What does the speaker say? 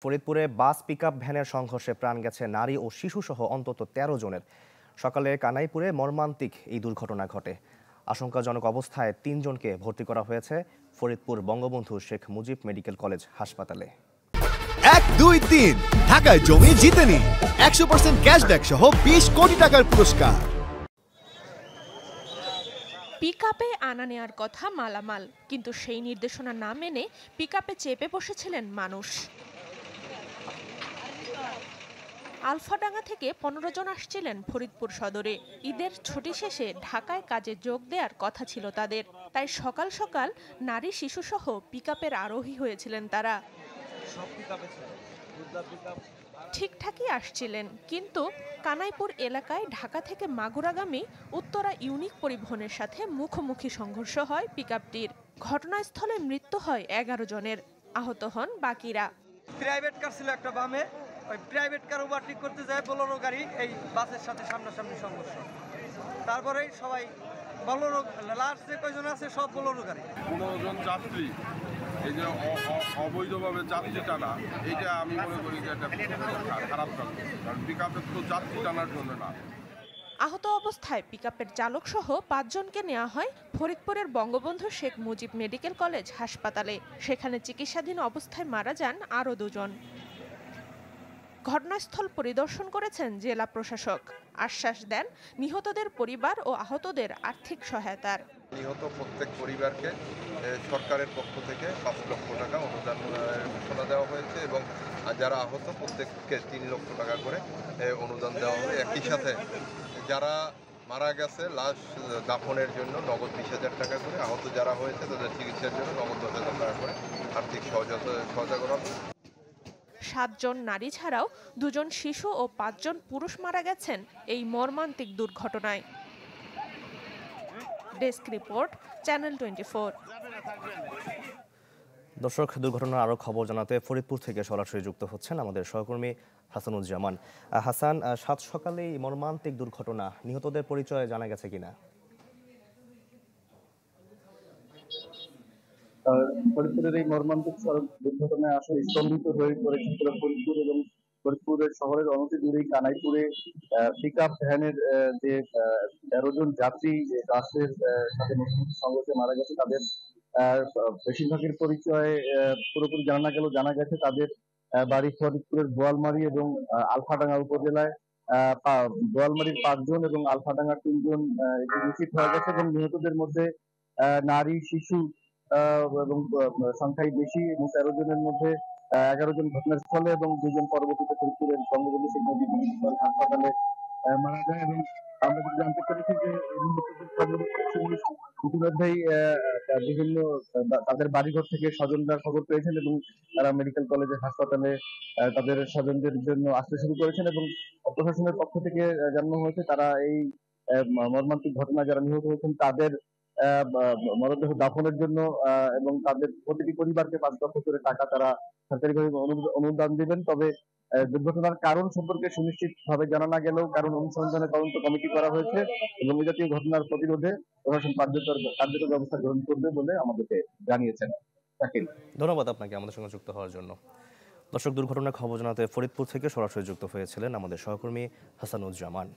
ফরিদপুরে বাস পিকআপ ভ্যানের সংঘর্ষে প্রাণ গেছে নারী ও শিশুসহ অন্তত ১৩ জনের। সকালে কানাইপুরে মর্মান্তিক এই দুর্ঘটনা ঘটে। আশঙ্কাজনক অবস্থায় ৩ জনকে ভর্তি করা হয়েছে ফরিদপুর বঙ্গবন্ধু শেখ মুজিব মেডিকেল কলেজ হাসপাতালে। ১, ২, ৩ ঢাকায় জমি জিতে নিন ১০০% ক্যাশব্যাক সহ ২০ কোটি টাকার পুরস্কার। পিকআপে আনা নেয়ার কথা মালামাল, কিন্তু সেই নির্দেশনা না মেনে পিকআপে চেপে বসেছিলেন মানুষ। আলফাডাঙ্গা থেকে ১৫ জন আসছিলেন ফরিদপুর সদরে। ঈদের ছুটি শেষে ঢাকায় কাজে যোগ দেওয়ার কথা ছিল তাদের, তাই সকাল সকাল নারী শিশুসহ পিকআপের আরোহী হয়েছিলেন তারা। ঠিকঠাকই আসছিলেন, কিন্তু কানাইপুর এলাকায় ঢাকা থেকে মাগুরাগামী উত্তরা ইউনিক পরিবহনের সাথে মুখোমুখি সংঘর্ষ হয় পিকআপটির। ঘটনাস্থলে মৃত্যু হয় ১১ জনের, আহত হন বাকিরা। প্রাইভেট কার ছিল একটা বামে, ওই প্রাইভেট কার ওভারটেক করতে যায় বোলেরো গাড়ি, এই বাসের সাথে সামনাসামনি সংঘর্ষ। তারপরে সবাই বোলেরো, লাস্ট যে কয়জন আছে সব বোলেরো গাড়ি। ১৫ জন যাত্রী এই যে অবৈধভাবে যাত্রী টানা, এটা আমি মনে করি যে একটা খারাপ কাজ, কারণ পিকআপের তো যাত্রী টানার জন্য না। আহত অবস্থায় পিকআপের চালক সহ ৫ জনকে নেওয়া হয় ফরিদপুরের বঙ্গবন্ধু শেখ মুজিব মেডিকেল কলেজ হাসপাতালে। সেখানে চিকিৎসাধীন অবস্থায় মারা যান আরও ২ জন। ঘটনাস্থল পরিদর্শন করেছেন জেলা প্রশাসক। আশ্বাস দেন নিহতদের পরিবার ও আহতদের আর্থিক সহায়তার। নিহত প্রত্যেক পরিবারকে সরকারের পক্ষ থেকে ৫ লক্ষ টাকা অনুদান ঘোষণা দেওয়া হয়েছে এবং যারা আহত প্রত্যেককে ৩ লক্ষ টাকা করে অনুদান দেওয়া হবে। একই সাথে যারা মারা গেছে লাশ দাফনের জন্য নগদ ২০,০০০ টাকা করে, আহত যারা হয়েছে তাদের চিকিৎসার জন্য নগদ ১০,০০০ টাকা করে আর্থিক সহযোগিতা করা হবে। ৭ জন নারী ছাড়াও ২ জন শিশু ও ৫ জন পুরুষ মারা গেছেন এই মর্মান্তিক দুর্ঘটনায়। Desk report, channel ২৪। দর্শক, দুর্ঘটনার আরও খবর জানাতে ফরিদপুর থেকে সরাসরি যুক্ত হচ্ছেন আমাদের সহকর্মী হাসানুজ্জামান। হাসান, সাত সকালে এই মর্মান্তিক দুর্ঘটনা, নিহতদের পরিচয় জানা গেছে কিনা? ফরিদপুরের এই মর্মান্তিক সড়ক দুর্ঘটনায় আসলে স্তম্ভিত হয়ে পড়েছে পুরো ফরিদপুর এবং ফরিদপুরের শহরের অনতি দূরেই কানাইপুরে পিকআপ ভ্যানের যে ১৩ জন যাত্রী বাসের সাথে মুখোমুখি সংঘর্ষে মারা গেছে, তাদের বেশিরভাগের পরিচয় পুরোপুরি জানা না গেলেও জানা গেছে তাদের বাড়ি ফরিদপুরের বোয়ালমারী এবং আলফাডাঙ্গা উপজেলায়। বোয়ালমারীর ৫ জন এবং আলফাডাঙ্গার ৩ জন নিশ্চিত হয়ে গেছে এবং নিহতদের মধ্যে নারী, শিশু এবং সংখ্যাই বেশি এবং ১৩ জনের মধ্যে ১১ জন ঘটনাস্থলে এবং ২ জন পরবর্তীতে ফরিদপুরের বঙ্গবন্ধু শেখ মুজিব মেডিকেল কলেজ হাসপাতালে মারা যায়। এবং আমরা জানতে পেরেছি যে নিহতদের খবর ইতিমধ্যেই বিভিন্ন তাদের বাড়িঘর থেকে স্বজনরা খবর পেয়েছেন এবং তারা মেডিকেল কলেজের হাসপাতালে তাদের স্বজনদের জন্য আসতে শুরু করেছেন এবং প্রশাসনের পক্ষ থেকে জানানো হয়েছে তারা এই মর্মান্তিক ঘটনায় যারা নিহত হয়েছেন তাদের মরদেহ দাফনের জন্য এবং তাদের প্রতিটি পরিবারকে ৫ লক্ষ করে টাকা তারা সরকারিভাবে অনুদান দিবেন। তবে দুর্ঘটনার কারণ সম্পর্কে সুনিশ্চিতভাবে জানা না গেলেও কারণ অনুসন্ধানে তদন্ত কমিটি করা হয়েছে এবং এই জাতীয় ঘটনার প্রতিরোধে প্রশাসন কার্যকর ব্যবস্থা গ্রহণ করবে বলে আমাদেরকে জানিয়েছেন। ধন্যবাদ আপনাকে আমাদের সঙ্গে যুক্ত হওয়ার জন্য। দর্শক, দুর্ঘটনার খবর জানাতে ফরিদপুর থেকে সরাসরি যুক্ত হয়েছিলেন আমাদের সহকর্মী হাসানুজ্জামান।